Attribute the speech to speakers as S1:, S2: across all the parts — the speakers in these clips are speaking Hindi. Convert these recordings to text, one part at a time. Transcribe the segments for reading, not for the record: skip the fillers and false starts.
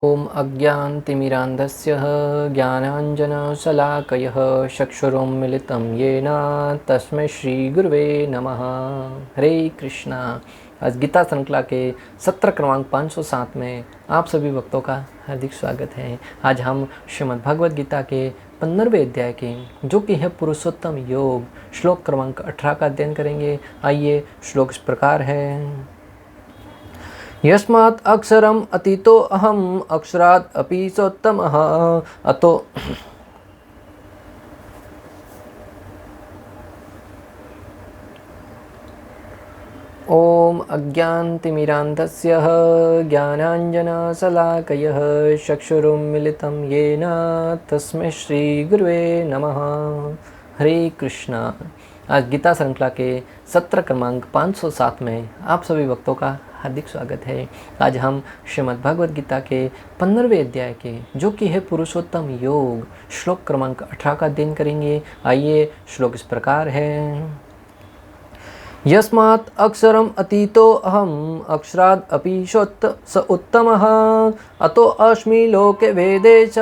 S1: ॐ अज्ञानतिमिरान्धस्य ज्ञानाञ्जनशलाकयः चक्षुरुन्मिलितं येन तस्मै श्रीगुरुवे नमः। हरे कृष्णा। आज गीता श्रृंखला के सत्र क्रमांक 507 में आप सभी भक्तों का हार्दिक स्वागत है। आज हम श्रीमद् भगवद गीता के 15वें अध्याय के जो कि है पुरुषोत्तम योग श्लोक क्रमांक 18 का अध्ययन करेंगे। आइए, श्लोक इस प्रकार है। यस्मात् अक्षरम अतीतो अहम अक्षरात् अपि सोत्तमः अतो ओम अज्ञानतिमिरान्धस्य ज्ञानाञ्जनशलाकयः चक्षुरुन्मिलितं येन तस्मै श्रीगुरुवे नमः। हरे कृष्णा। आज गीता श्रृंखला के सत्र क्रमांक 507 में आप सभी भक्तों का हार्दिक स्वागत है। आज हम श्रीमद् भगवद गीता के 15वें अध्याय के जो कि है पुरुषोत्तम योग श्लोक क्रमांक 18 का अध्ययन करेंगे। आइए, श्लोक इस प्रकार है। यस्मात् अक्षरम अतीतो अहम अक्षराद् अपि स उत्तमः अतो अस्मि लोके वेदे च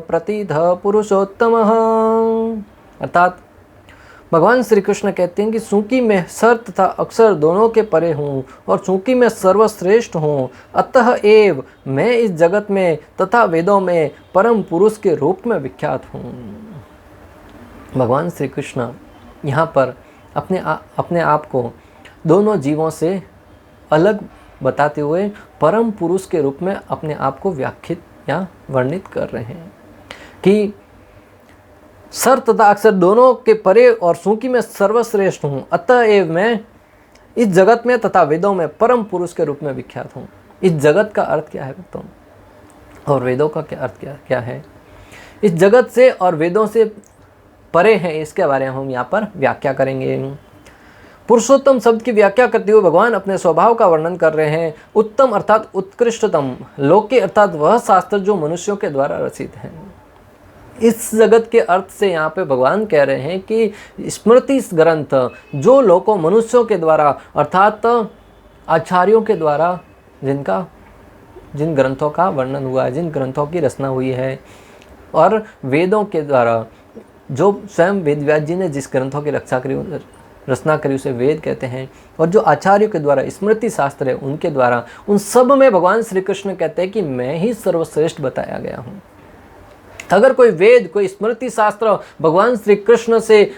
S1: प्रतितः पुरुषोत्तमः। अर्थात भगवान श्री कृष्ण कहते हैं कि चूंकि मैं सर तथा अक्षर दोनों के परे हूँ और चूंकि मैं सर्वश्रेष्ठ हूँ, अतः एव मैं इस जगत में तथा वेदों में परम पुरुष के रूप में विख्यात हूँ। भगवान श्री कृष्ण यहाँ पर अपने आप को दोनों जीवों से अलग बताते हुए परम पुरुष के रूप में अपने आप को व्याख्यात या वर्णित कर रहे हैं कि सर तथा अक्षर दोनों के परे और चूंकि मैं सर्वश्रेष्ठ हूँ, अतएव मैं इस जगत में तथा वेदों में परम पुरुष के रूप में विख्यात हूँ। इस जगत का अर्थ क्या है भक्तों, और वेदों का क्या अर्थ क्या है? इस जगत से और वेदों से परे हैं, इसके बारे में हम यहाँ पर व्याख्या करेंगे। पुरुषोत्तम शब्द की व्याख्या करते हुए भगवान अपने स्वभाव का वर्णन कर रहे हैं। उत्तम अर्थात उत्कृष्टतम, लोके अर्थात वह शास्त्र जो मनुष्यों के द्वारा रचित है। इस जगत के अर्थ से यहाँ पे भगवान कह रहे हैं कि स्मृति ग्रंथ जो लोगों मनुष्यों के द्वारा अर्थात आचार्यों के द्वारा जिन ग्रंथों का वर्णन हुआ है, जिन ग्रंथों की रचना हुई है, और वेदों के द्वारा जो स्वयं वेद व्यास जी ने जिस ग्रंथों की रचना करी उसे वेद कहते हैं, और जो आचार्यों के द्वारा स्मृति शास्त्र है उनके द्वारा, उन सब में भगवान श्री कृष्ण कहते हैं कि मैं ही सर्वश्रेष्ठ बताया गया हूँ। अगर कोई वेद, कोई स्मृति शास्त्र भगवान श्री कृष्ण से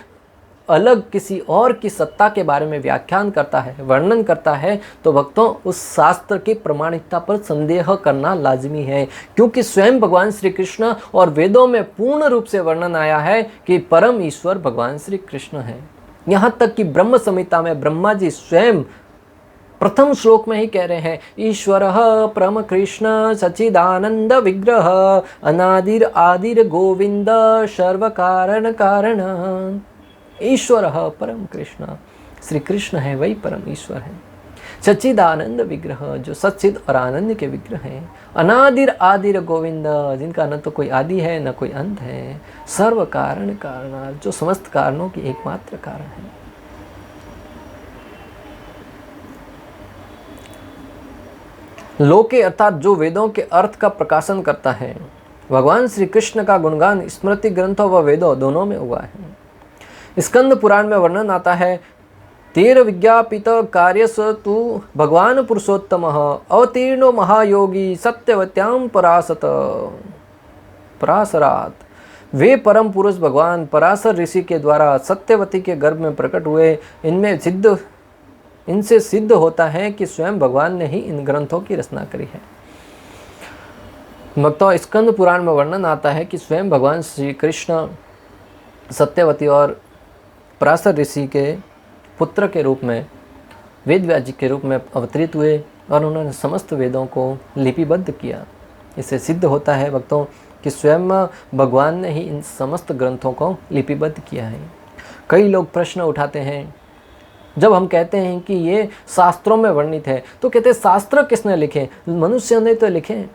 S1: अलग किसी और की सत्ता के बारे में व्याख्यान करता है, वर्णन करता है, तो भक्तों उस शास्त्र की प्रामाणिकता पर संदेह करना लाजमी है, क्योंकि स्वयं भगवान श्री कृष्ण और वेदों में पूर्ण रूप से वर्णन आया है कि परम ईश्वर भगवान श्री कृष्ण है। यहाँ तक कि ब्रह्म संहिता में ब्रह्मा जी स्वयं प्रथम श्लोक में ही कह रहे हैं, ईश्वरः परम कृष्ण सच्चिदानंद विग्रह अनादिर आदिर गोविंद सर्व कारण कारण। ईश्वरः परम कृष्ण, श्री कृष्ण है वही परम ईश्वर है। सच्चिदानंद विग्रह, जो सच्चिद और आनंद के विग्रह हैं। अनादिर आदिर गोविंद, जिनका न तो कोई आदि है न कोई अंत है। सर्व कारण कारण, जो समस्त कारणों की एकमात्र कारण है। लोके अर्थात जो वेदों के अर्थ का प्रकाशन करता है। भगवान श्री कृष्ण का गुणगान स्मृति ग्रंथों व वेदों दोनों में हुआ है। स्कंद पुराण में वर्णन आता है, तेर विज्ञापित कार्यस तु भगवान पुरुषोत्तम अवतीर्णो महायोगी सत्यवत्याम पराशरात। वे परम पुरुष भगवान पराशर ऋषि के द्वारा सत्यवती के गर्भ में प्रकट हुए। इनसे सिद्ध होता है कि स्वयं भगवान ने ही इन ग्रंथों की रचना करी है। भक्तों, स्कंद पुराण में वर्णन आता है कि स्वयं भगवान श्री कृष्ण सत्यवती और पराशर ऋषि के पुत्र के रूप में, वेद व्यास जी के रूप में अवतरित हुए और उन्होंने समस्त वेदों को लिपिबद्ध किया। इससे सिद्ध होता है भक्तों कि स्वयं भगवान ने ही इन समस्त ग्रंथों को लिपिबद्ध किया है। कई लोग प्रश्न उठाते हैं, जब हम कहते हैं कि ये शास्त्रों में वर्णित है, तो कहते हैं शास्त्र किसने लिखे? मनुष्य ने तो लिखे,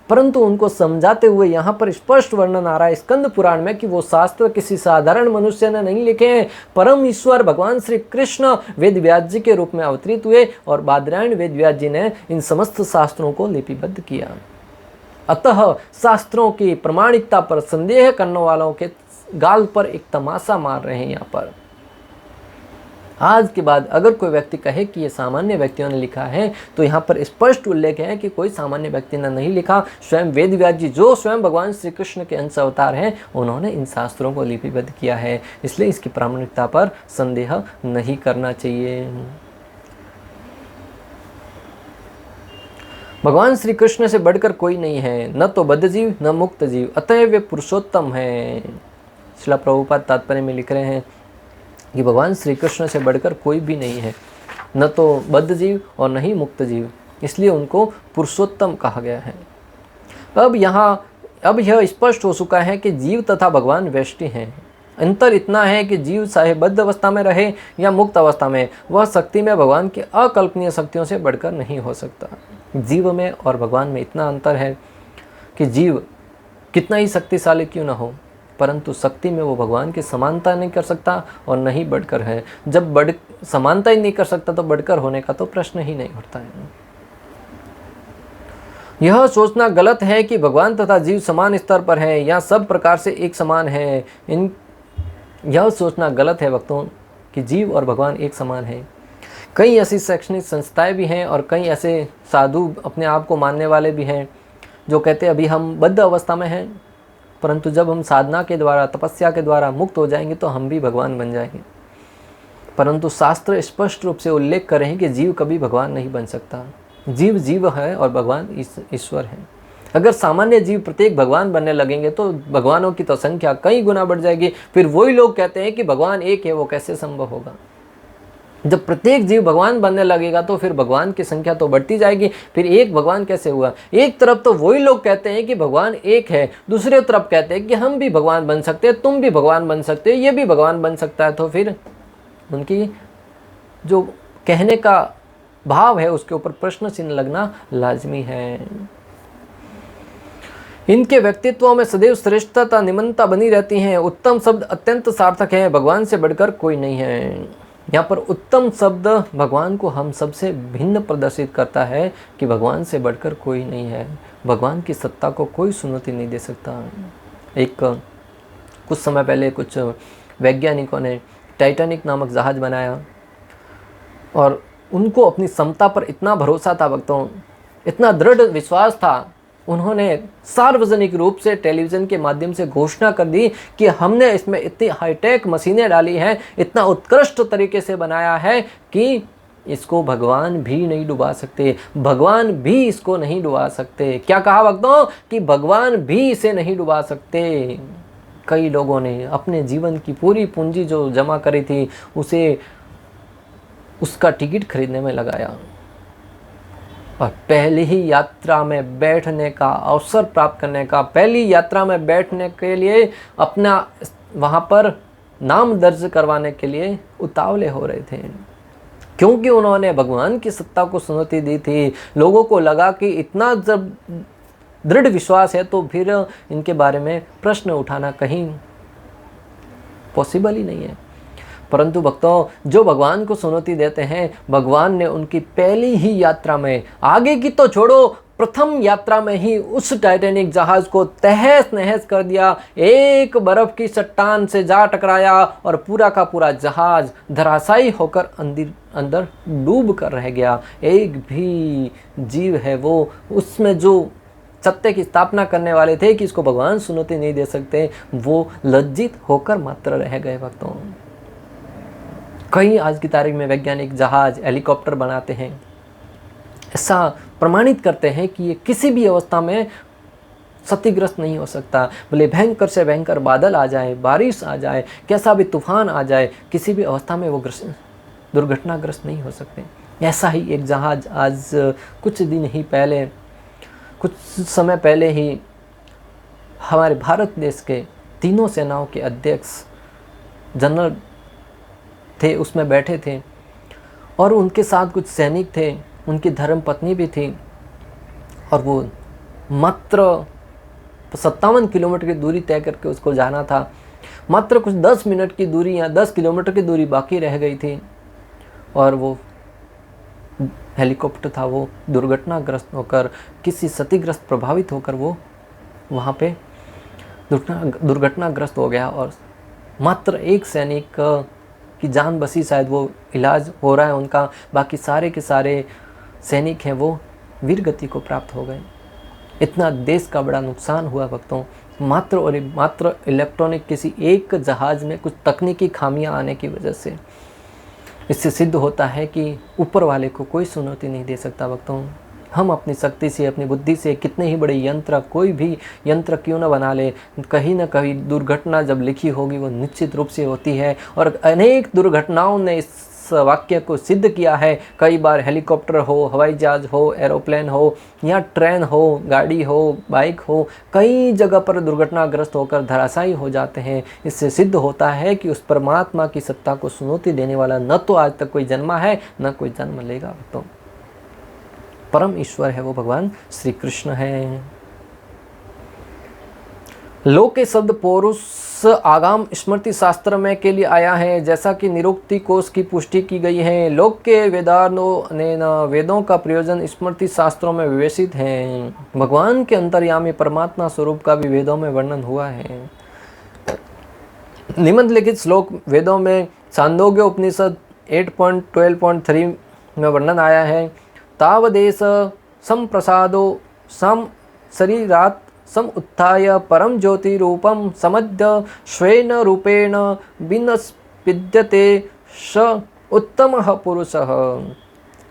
S1: परंतु उनको समझाते हुए यहाँ पर स्पष्ट वर्णन आ रहा है स्कंद पुराण में कि वो शास्त्र किसी साधारण मनुष्य ने नहीं लिखे हैं। परम ईश्वर भगवान श्री कृष्ण वेद व्यास जी के रूप में अवतरित हुए और बादरायण वेद व्यास जी ने इन समस्त शास्त्रों को लिपिबद्ध किया। अतः शास्त्रों की प्रामाणिकता पर संदेह करने वालों के गाल पर एक तमाशा मार रहे हैं। यहाँ पर आज के बाद अगर कोई व्यक्ति कहे कि ये सामान्य व्यक्तियों ने लिखा है, तो यहाँ पर स्पष्ट उल्लेख है कि कोई सामान्य व्यक्ति ने नहीं लिखा। स्वयं वेद व्यास जी, जो स्वयं भगवान श्री कृष्ण के अंश अवतार हैं, उन्होंने इन शास्त्रों को लिपिबद्ध किया है। इसलिए इसकी प्रामाणिकता पर संदेह नहीं करना चाहिए। भगवान श्री कृष्ण से बढ़कर कोई नहीं है, न तो बद्ध जीव न मुक्त जीव, अतः वे पुरुषोत्तम हैं। श्रील प्रभुपाद तात्पर्य में लिख रहे हैं कि भगवान श्री कृष्ण से बढ़कर कोई भी नहीं है, न तो बद्ध जीव और न ही मुक्त जीव, इसलिए उनको पुरुषोत्तम कहा गया है। अब यह स्पष्ट हो चुका है कि जीव तथा भगवान व्यष्टि हैं। अंतर इतना है कि जीव चाहे बद्ध अवस्था में रहे या मुक्त अवस्था में, वह शक्ति में भगवान की अकल्पनीय शक्तियों से बढ़कर नहीं हो सकता। जीव में और भगवान में इतना अंतर है कि जीव कितना ही शक्तिशाली क्यों न हो, परंतु शक्ति में वो भगवान की समानता नहीं कर सकता और नहीं बढ़कर है। जब समानता ही नहीं कर सकता तो बढ़कर होने का तो प्रश्न ही नहीं उठता है। यह सोचना गलत है कि भगवान तथा जीव समान स्तर पर हैं या सब प्रकार से एक समान है। यह सोचना गलत है भक्तों कि जीव और भगवान एक समान हैं। कई ऐसी शैक्षणिक संस्थाएं भी हैं और कई ऐसे साधु अपने आप को मानने वाले भी हैं जो कहते हैं अभी हम बद्ध अवस्था में हैं, परंतु जब हम साधना के द्वारा, तपस्या के द्वारा मुक्त हो जाएंगे तो हम भी भगवान बन जाएंगे। परंतु शास्त्र स्पष्ट रूप से उल्लेख कर रहे हैं कि जीव कभी भगवान नहीं बन सकता। जीव जीव है और भगवान ईश्वर है। अगर सामान्य जीव प्रत्येक भगवान बनने लगेंगे तो भगवानों की तो संख्या कई गुना बढ़ जाएगी। फिर वही लोग कहते हैं कि भगवान एक है, वो कैसे संभव होगा? जब प्रत्येक जीव भगवान बनने लगेगा तो फिर भगवान की संख्या तो बढ़ती जाएगी। फिर एक भगवान कैसे हुआ? एक तरफ तो वही लोग कहते हैं कि भगवान एक है, दूसरे तरफ कहते हैं कि हम भी भगवान बन सकते हैं, तुम भी भगवान बन सकते हो, ये भी भगवान बन सकता है। तो फिर उनकी जो कहने का भाव है उसके ऊपर प्रश्न चिन्ह लगना लाजमी है। इनके व्यक्तित्वों में सदैव श्रेष्ठता निमनता बनी रहती है। उत्तम शब्द अत्यंत सार्थक है, भगवान से बढ़कर कोई नहीं है। यहाँ पर उत्तम शब्द भगवान को हम सबसे भिन्न प्रदर्शित करता है कि भगवान से बढ़कर कोई नहीं है। भगवान की सत्ता को कोई चुनौती नहीं दे सकता। कुछ समय पहले कुछ वैज्ञानिकों ने टाइटैनिक नामक जहाज बनाया और उनको अपनी क्षमता पर इतना भरोसा था भक्तों, इतना दृढ़ विश्वास था, उन्होंने सार्वजनिक रूप से टेलीविज़न के माध्यम से घोषणा कर दी कि हमने इसमें इतनी हाईटेक मशीनें डाली हैं, इतना उत्कृष्ट तरीके से बनाया है कि इसको भगवान भी नहीं डुबा सकते, भगवान भी इसको नहीं डुबा सकते। क्या कहा भक्तों? कि भगवान भी इसे नहीं डुबा सकते। कई लोगों ने अपने जीवन की पूरी पूंजी जो जमा करी थी उसे उसका टिकट खरीदने में लगाया और पहली ही यात्रा में बैठने का अवसर प्राप्त करने का, पहली यात्रा में बैठने के लिए अपना वहाँ पर नाम दर्ज करवाने के लिए उतावले हो रहे थे, क्योंकि उन्होंने भगवान की सत्ता को चुनौती दी थी। लोगों को लगा कि इतना जब दृढ़ विश्वास है तो फिर इनके बारे में प्रश्न उठाना कहीं पॉसिबल ही नहीं है। परंतु भक्तों, जो भगवान को चुनौती देते हैं, भगवान ने उनकी पहली ही यात्रा में, आगे की तो छोड़ो, प्रथम यात्रा में ही उस टाइटैनिक जहाज को तहस नहस कर दिया। एक बर्फ की चट्टान से जा टकराया और पूरा का पूरा जहाज धराशायी होकर अंदर डूब कर रह गया। एक भी जीव है वो उसमें जो सत्य की स्थापना करने वाले थे कि इसको भगवान चुनौती नहीं दे सकते, वो लज्जित होकर मात्र रह गए भक्तों। कई आज की तारीख में वैज्ञानिक जहाज, हेलीकॉप्टर बनाते हैं, ऐसा प्रमाणित करते हैं कि ये किसी भी अवस्था में क्षतिग्रस्त नहीं हो सकता। भले भयंकर से भयंकर बादल आ जाए, बारिश आ जाए, कैसा भी तूफान आ जाए, किसी भी अवस्था में वो दुर्घटनाग्रस्त नहीं हो सकते। ऐसा ही एक जहाज आज कुछ समय पहले ही हमारे भारत देश के तीनों सेनाओं के अध्यक्ष जनरल थे, उसमें बैठे थे और उनके साथ कुछ सैनिक थे, उनकी धर्म पत्नी भी थी और वो मात्र 57 किलोमीटर की दूरी तय करके उसको जाना था। मात्र कुछ 10 मिनट की दूरी या 10 किलोमीटर की दूरी बाकी रह गई थी और वो हेलीकॉप्टर था वो दुर्घटनाग्रस्त होकर, किसी क्षतिग्रस्त प्रभावित होकर वो वहाँ पे दुर्घटनाग्रस्त हो गया और मात्र एक सैनिक की जान बसी, शायद वो इलाज हो रहा है उनका, बाकी सारे के सारे सैनिक हैं वो वीरगति को प्राप्त हो गए। इतना देश का बड़ा नुकसान हुआ भक्तों, मात्र और मात्र इलेक्ट्रॉनिक किसी एक जहाज़ में कुछ तकनीकी खामियां आने की वजह से। इससे सिद्ध होता है कि ऊपर वाले को कोई चुनौती नहीं दे सकता भक्तों। हम अपनी शक्ति से, अपनी बुद्धि से कितने ही बड़े यंत्र, कोई भी यंत्र क्यों न बना ले, कहीं ना कहीं दुर्घटना जब लिखी होगी वो निश्चित रूप से होती है। और अनेक दुर्घटनाओं ने इस वाक्य को सिद्ध किया है। कई बार हेलीकॉप्टर हो, हवाई जहाज हो, एरोप्लेन हो या ट्रेन हो, गाड़ी हो, बाइक हो, कई जगह पर दुर्घटनाग्रस्त होकर धराशायी हो जाते हैं। इससे सिद्ध होता है कि उस परमात्मा की सत्ता को चुनौती देने वाला न तो आज तक कोई जन्मा है, न कोई जन्म लेगा। तो परम ईश्वर है वो भगवान श्री कृष्ण है। लोक के शब्द पौरुष आगाम स्मृति शास्त्र में के लिए आया है, जैसा कि निरुक्ति कोश की पुष्टि की गई है। लोक के वेदानों ने न वेदों का प्रयोजन स्मृति शास्त्रों में विवेचित है। भगवान के अंतर्यामी परमात्मा स्वरूप का भी वेदों में वर्णन हुआ है। निम्नलिखित श्लोक वेदों में छांदोग्य उपनिषद 8.12.3 में वर्णन आया है। तावदेश संप्रसादो सम शरीरात् सम उत्थाय परम ज्योति रूपम समद्य स्वेन रूपेण विनस्पिद्यते स उत्तम पुरुषः।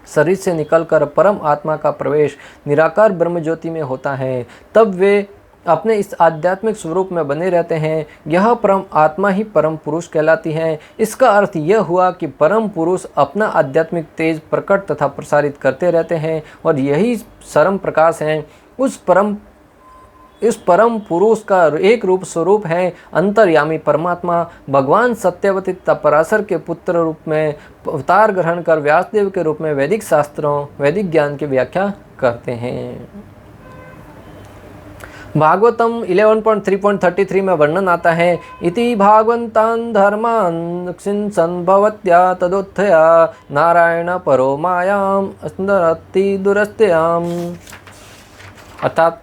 S1: शरीर से निकलकर परम आत्मा का प्रवेश निराकार ब्रह्म ज्योति में होता है, तब वे अपने इस आध्यात्मिक स्वरूप में बने रहते हैं। यह परम आत्मा ही परम पुरुष कहलाती है। इसका अर्थ यह हुआ कि परम पुरुष अपना आध्यात्मिक तेज प्रकट तथा प्रसारित करते रहते हैं और यही परम प्रकाश है। इस परम पुरुष का एक रूप स्वरूप है अंतर्यामी परमात्मा। भगवान सत्यवती तथा पराशर के पुत्र रूप में अवतार ग्रहण कर व्यासदेव के रूप में वैदिक शास्त्रों, वैदिक ज्ञान की व्याख्या करते हैं। भागवतम 11.3.33 में वर्णन आता है। इति भागवंतान धर्मान सिंसन भवत्या तदोत्थया नारायण परो मायाम अस्मरति दुरस्त्याम। अर्थात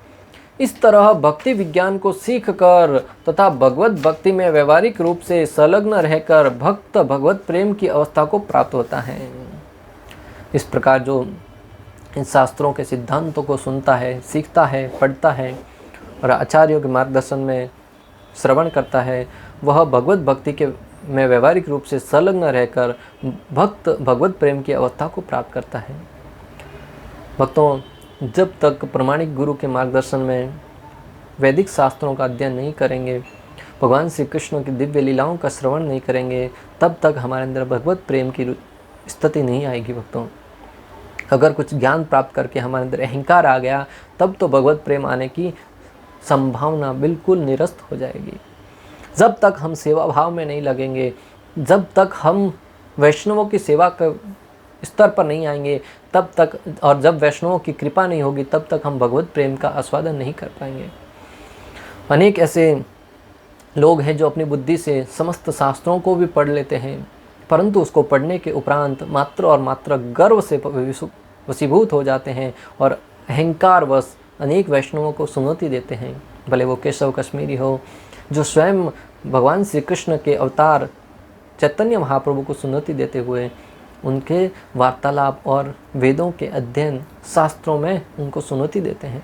S1: इस तरह भक्ति विज्ञान को सीख कर तथा भगवत भक्ति में व्यवहारिक रूप से संलग्न रहकर भक्त भगवत प्रेम की अवस्था को प्राप्त होता है। इस प्रकार जो इन शास्त्रों के सिद्धांतों को सुनता है, सीखता है, पढ़ता है और आचार्यों के मार्गदर्शन में श्रवण करता है, वह भगवत भक्ति के में व्यवहारिक रूप से संलग्न रहकर भक्त भगवत प्रेम की अवस्था को प्राप्त करता है। भक्तों, जब तक प्रमाणिक गुरु के मार्गदर्शन में वैदिक शास्त्रों का अध्ययन नहीं करेंगे, भगवान श्री कृष्ण की दिव्य लीलाओं का श्रवण नहीं करेंगे, तब तक हमारे अंदर भगवत प्रेम की स्थिति नहीं आएगी। भक्तों, अगर कुछ ज्ञान प्राप्त करके हमारे अंदर अहंकार आ गया, तब तो भगवत प्रेम आने की संभावना बिल्कुल निरस्त हो जाएगी। जब तक हम सेवा भाव में नहीं लगेंगे, जब तक हम वैष्णवों की सेवा का स्तर पर नहीं आएंगे, तब तक, और जब वैष्णवों की कृपा नहीं होगी, तब तक हम भगवत प्रेम का आस्वादन नहीं कर पाएंगे। अनेक ऐसे लोग हैं जो अपनी बुद्धि से समस्त शास्त्रों को भी पढ़ लेते हैं, परंतु उसको पढ़ने के उपरांत मात्र और मात्र गर्व से वशीभूत हो जाते हैं और अहंकारवश अनेक वैष्णवों को चुनौती देते हैं। भले वो केशव कश्मीरी हो, जो स्वयं भगवान श्री कृष्ण के अवतार चैतन्य महाप्रभु को चुनौती देते हुए उनके वार्तालाप और वेदों के अध्ययन शास्त्रों में उनको चुनौती देते हैं।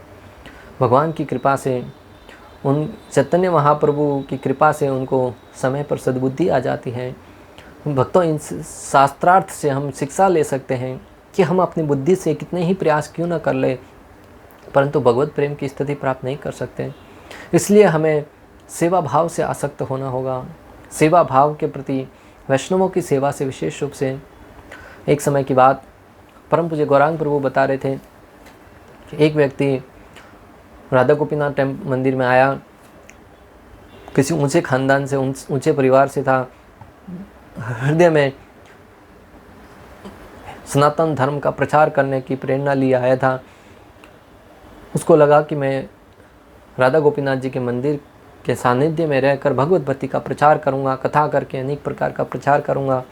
S1: भगवान की कृपा से, उन चैतन्य महाप्रभु की कृपा से उनको समय पर सद्बुद्धि आ जाती है। भक्तों, इन शास्त्रार्थ से हम शिक्षा ले सकते हैं कि हम अपनी बुद्धि से कितने ही प्रयास क्यों न कर ले, परंतु भगवत प्रेम की स्थिति प्राप्त नहीं कर सकते। इसलिए हमें सेवा भाव से आसक्त होना होगा। सेवा भाव के प्रति, वैष्णवों की सेवा से विशेष रूप से। एक समय की बात परम पूज्य गौरांग प्रभु बता रहे थे कि एक व्यक्ति राधा गोपीनाथ मंदिर में आया, किसी ऊंचे खानदान से, ऊंचे परिवार से था, हृदय में सनातन धर्म का प्रचार करने की प्रेरणा लिए आया था। उसको लगा कि मैं राधा गोपीनाथ जी के मंदिर के सानिध्य में रहकर भगवत भक्ति का प्रचार करूंगा, कथा करके अनेक प्रकार का प्रचार करूंगा।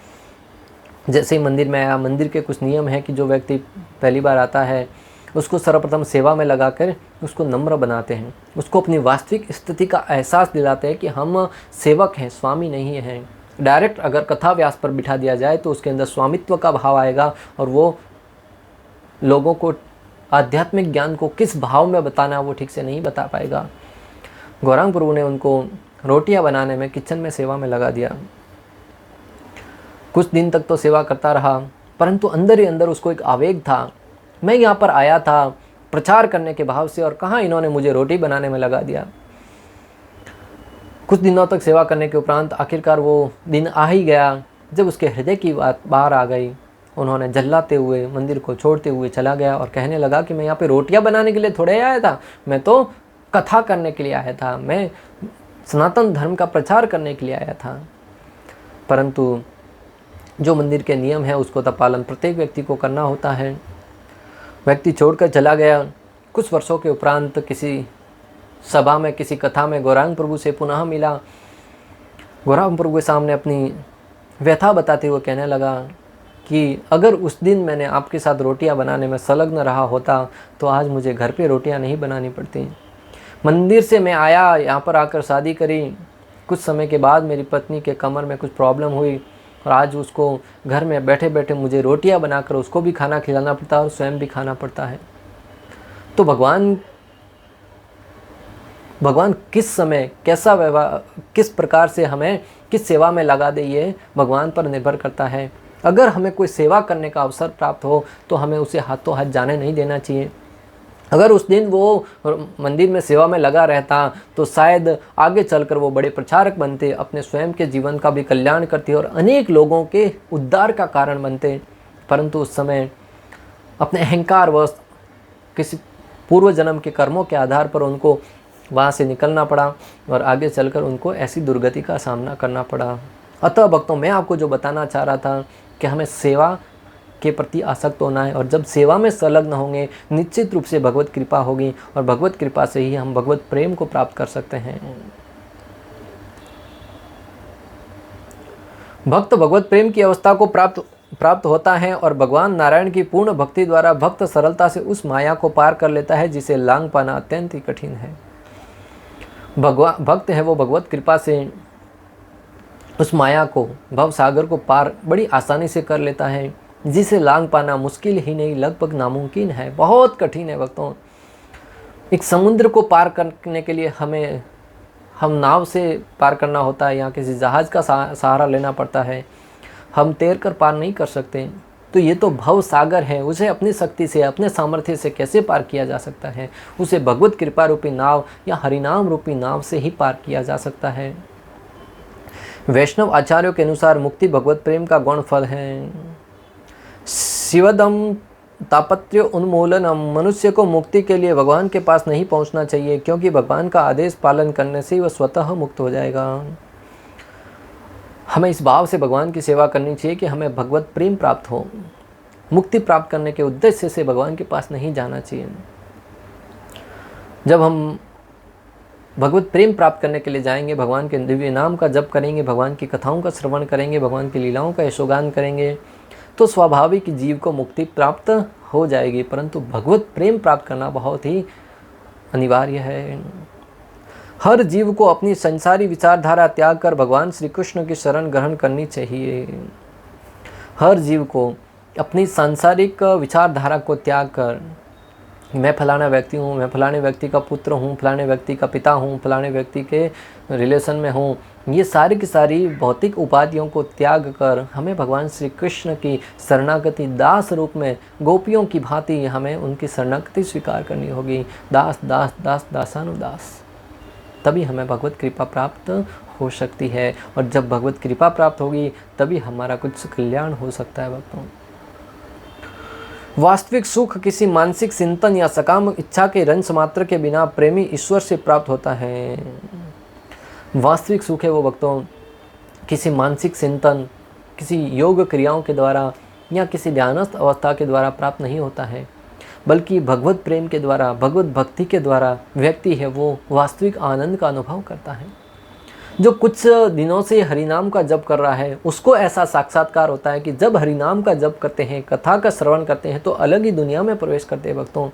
S1: जैसे ही मंदिर में आया, मंदिर के कुछ नियम हैं कि जो व्यक्ति पहली बार आता है उसको सर्वप्रथम सेवा में लगाकर उसको नम्र बनाते हैं, उसको अपनी वास्तविक स्थिति का एहसास दिलाते हैं कि हम सेवक हैं, स्वामी नहीं हैं। डायरेक्ट अगर कथा व्यास पर बिठा दिया जाए तो उसके अंदर स्वामित्व का भाव आएगा और वो लोगों को आध्यात्मिक ज्ञान को किस भाव में बताना वो ठीक से नहीं बता पाएगा। गौरांग प्रभु ने उनको रोटियां बनाने में किचन में सेवा में लगा दिया। कुछ दिन तक तो सेवा करता रहा, परंतु अंदर ही अंदर उसको एक आवेग था, मैं यहाँ पर आया था प्रचार करने के भाव से और कहाँ इन्होंने मुझे रोटी बनाने में लगा दिया। कुछ दिनों तक सेवा करने के उपरांत आखिरकार वो दिन आ ही गया जब उसके हृदय की बात बाहर आ गई। उन्होंने झल्लाते हुए मंदिर को छोड़ते हुए चला गया और कहने लगा कि मैं यहाँ पे रोटियां बनाने के लिए थोड़े आया था, मैं तो कथा करने के लिए आया था, मैं सनातन धर्म का प्रचार करने के लिए आया था। परंतु जो मंदिर के नियम है उसको तो पालन प्रत्येक व्यक्ति को करना होता है। व्यक्ति छोड़कर चला गया। कुछ वर्षों के उपरांत किसी सभा में, किसी कथा में गौरांग प्रभु से पुनः मिला। गौरांग प्रभु के सामने अपनी व्यथा बताते हुए कहने लगा कि अगर उस दिन मैंने आपके साथ रोटियां बनाने में संलग्न रहा होता तो आज मुझे घर पे रोटियां नहीं बनानी पड़ती। मंदिर से मैं आया, यहाँ पर आकर शादी करी, कुछ समय के बाद मेरी पत्नी के कमर में कुछ प्रॉब्लम हुई और आज उसको घर में बैठे बैठे मुझे रोटियां बनाकर उसको भी खाना खिलाना पड़ता है और स्वयं भी खाना पड़ता है। तो भगवान किस समय कैसा व्यवहार, किस प्रकार से हमें किस सेवा में लगा दे, ये भगवान पर निर्भर करता है। अगर हमें कोई सेवा करने का अवसर प्राप्त हो तो हमें उसे हाथों हाथ जाने नहीं देना चाहिए। अगर उस दिन वो मंदिर में सेवा में लगा रहता तो शायद आगे चलकर वो बड़े प्रचारक बनते, अपने स्वयं के जीवन का भी कल्याण करते और अनेक लोगों के उद्धार का कारण बनते। परंतु उस समय अपने अहंकारवश किसी पूर्व जन्म के कर्मों के आधार पर उनको वहाँ से निकलना पड़ा और आगे चलकर उनको ऐसी दुर्गति का सामना करना पड़ा। अतः भक्तों, मैं आपको जो बताना चाह रहा था कि हमें सेवा के प्रति आसक्त होना है और जब सेवा में संलग्न होंगे निश्चित रूप से भगवत कृपा होगी और भगवत कृपा से ही हम भगवत प्रेम को प्राप्त कर सकते हैं। भक्त भगवत प्रेम की अवस्था को प्राप्त होता है और भगवान नारायण की पूर्ण भक्ति द्वारा भक्त सरलता से उस माया को पार कर लेता है जिसे लांघ पाना अत्यंत ही कठिन है। भक्त है वो भगवत कृपा से उस माया को, भव सागर को पार बड़ी आसानी से कर लेता है, जिसे लांघ पाना मुश्किल ही नहीं लगभग नामुमकिन है, बहुत कठिन है। भक्तों, एक समुद्र को पार करने के लिए हम नाव से पार करना होता है या किसी जहाज़ का सहारा लेना पड़ता है, हम तैर कर पार नहीं कर सकते। तो ये तो भव सागर है, उसे अपनी शक्ति से, अपने सामर्थ्य से कैसे पार किया जा सकता है? उसे भगवत कृपा रूपी नाव या हरिनाम रूपी नाव से ही पार किया जा सकता है। वैष्णव आचार्यों के अनुसार मुक्ति भगवत प्रेम का गौण फल है। शिवदम तापत्र्य उन्मूलनम, मनुष्य को मुक्ति के लिए भगवान के पास नहीं पहुंचना चाहिए, क्योंकि भगवान का आदेश पालन करने से वह स्वतः मुक्त हो जाएगा। हमें इस भाव से भगवान की सेवा करनी चाहिए कि हमें भगवत प्रेम प्राप्त हो। मुक्ति प्राप्त करने के उद्देश्य से भगवान के पास नहीं जाना चाहिए। जब हम भगवत प्रेम प्राप्त करने के लिए जाएंगे, भगवान के दिव्य नाम का जप करेंगे, भगवान की कथाओं का श्रवण करेंगे, भगवान की लीलाओं का यशोगान करेंगे, तो स्वाभाविक जीव को मुक्ति प्राप्त हो जाएगी। परंतु भगवत प्रेम प्राप्त करना बहुत ही अनिवार्य है। हर जीव को अपनी संसारी विचारधारा त्याग कर भगवान श्री कृष्ण की शरण ग्रहण करनी चाहिए। हर जीव को अपनी सांसारिक विचारधारा को त्याग कर, मैं फलाना व्यक्ति हूँ, मैं फलाने व्यक्ति का पुत्र हूँ, फलाने व्यक्ति का पिता हूँ, फलाने व्यक्ति के रिलेशन में हूँ, ये सारी की सारी भौतिक उपाधियों को त्याग कर हमें भगवान श्री कृष्ण की शरणागति दास रूप में गोपियों की भांति हमें उनकी शरणागति स्वीकार करनी होगी। दास दास दास दासानुदास, तभी हमें भगवत कृपा प्राप्त हो सकती है। और जब भगवत कृपा प्राप्त होगी तभी हमारा कुछ कल्याण हो सकता है। भक्तों, वास्तविक सुख किसी मानसिक चिंतन या सकाम इच्छा के रंस मात्र के बिना प्रेमी ईश्वर से प्राप्त होता है। वास्तविक सुख है वो भक्तों किसी मानसिक चिंतन, किसी योग क्रियाओं के द्वारा या किसी ध्यानस्थ अवस्था के द्वारा प्राप्त नहीं होता है, बल्कि भगवत प्रेम के द्वारा, भगवत भक्ति के द्वारा व्यक्ति है वो वास्तविक आनंद का अनुभव करता है। जो कुछ दिनों से हरिनाम का जप कर रहा है उसको ऐसा साक्षात्कार होता है कि जब हरिनाम का जप करते हैं, कथा का श्रवण करते हैं तो अलग ही दुनिया में प्रवेश करते हैं भक्तों।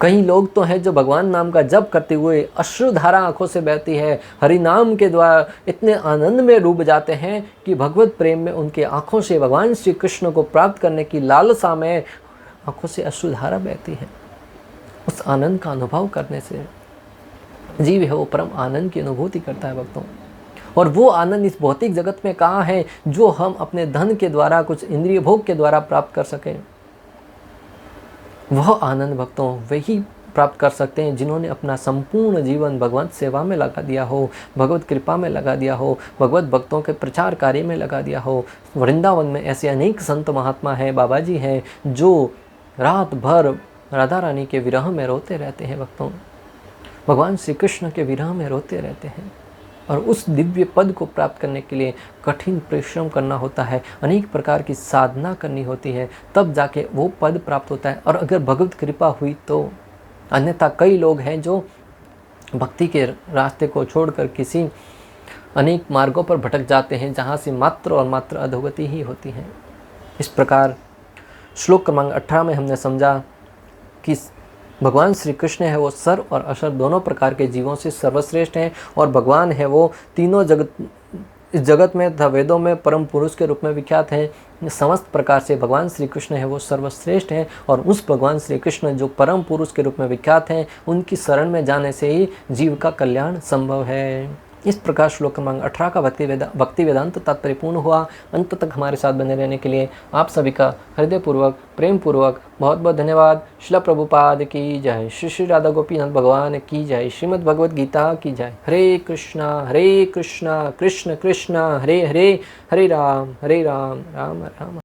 S1: कई लोग तो हैं जो भगवान नाम का जप करते हुए अश्रुधारा आंखों से बहती है, हरिनाम के द्वारा इतने आनंद में डूब जाते हैं कि भगवत प्रेम में उनके आंखों से भगवान श्री कृष्ण को प्राप्त करने की लालसा में आंखों से अश्रुधारा बहती है। उस आनंद का अनुभव करने से जीव है वो परम आनंद की अनुभूति करता है भक्तों। और वो आनंद इस भौतिक जगत में कहाँ है जो हम अपने धन के द्वारा, कुछ इंद्रिय भोग के द्वारा प्राप्त कर सकें। वह आनंद भक्तों वही प्राप्त कर सकते हैं जिन्होंने अपना संपूर्ण जीवन भगवत सेवा में लगा दिया हो, भगवत कृपा में लगा दिया हो, भगवत भक्तों के प्रचार कार्य में लगा दिया हो। वृंदावन में ऐसे अनेक संत महात्मा हैं, बाबा जी हैं, जो रात भर राधा रानी के विरह में रोते रहते हैं भक्तों, भगवान श्री कृष्ण के विरह में रोते रहते हैं। और उस दिव्य पद को प्राप्त करने के लिए कठिन परिश्रम करना होता है, अनेक प्रकार की साधना करनी होती है, तब जाके वो पद प्राप्त होता है। और अगर भगवत कृपा हुई तो, अन्यथा कई लोग हैं जो भक्ति के रास्ते को छोड़कर किसी अनेक मार्गों पर भटक जाते हैं जहाँ से मात्र और मात्र अधोगति ही होती है। इस प्रकार श्लोक क्रमांक 18 में हमने समझा कि भगवान श्री कृष्ण है वो सर और असर दोनों प्रकार के जीवों से सर्वश्रेष्ठ हैं, और भगवान है वो तीनों इस जगत में तथा वेदों में परम पुरुष के रूप में विख्यात हैं। समस्त प्रकार से भगवान श्री कृष्ण है वो सर्वश्रेष्ठ हैं, और उस भगवान श्री कृष्ण जो परम पुरुष के रूप में विख्यात हैं उनकी शरण में जाने से ही जीव का कल्याण संभव है। इस प्रकार श्लोक क्रमांक 18 का भक्ति वेदांत तात्पर्य पूर्ण हुआ। अंत तक हमारे साथ बने रहने के लिए आप सभी का हृदयपूर्वक, प्रेम पूर्वक बहुत बहुत धन्यवाद। श्रील प्रभुपाद की जय, श्री श्री राधा गोपीनाथ भगवान की जय, श्रीमद् भगवद गीता की जय। हरे कृष्णा कृष्ण कृष्ण हरे हरे, हरे राम राम राम।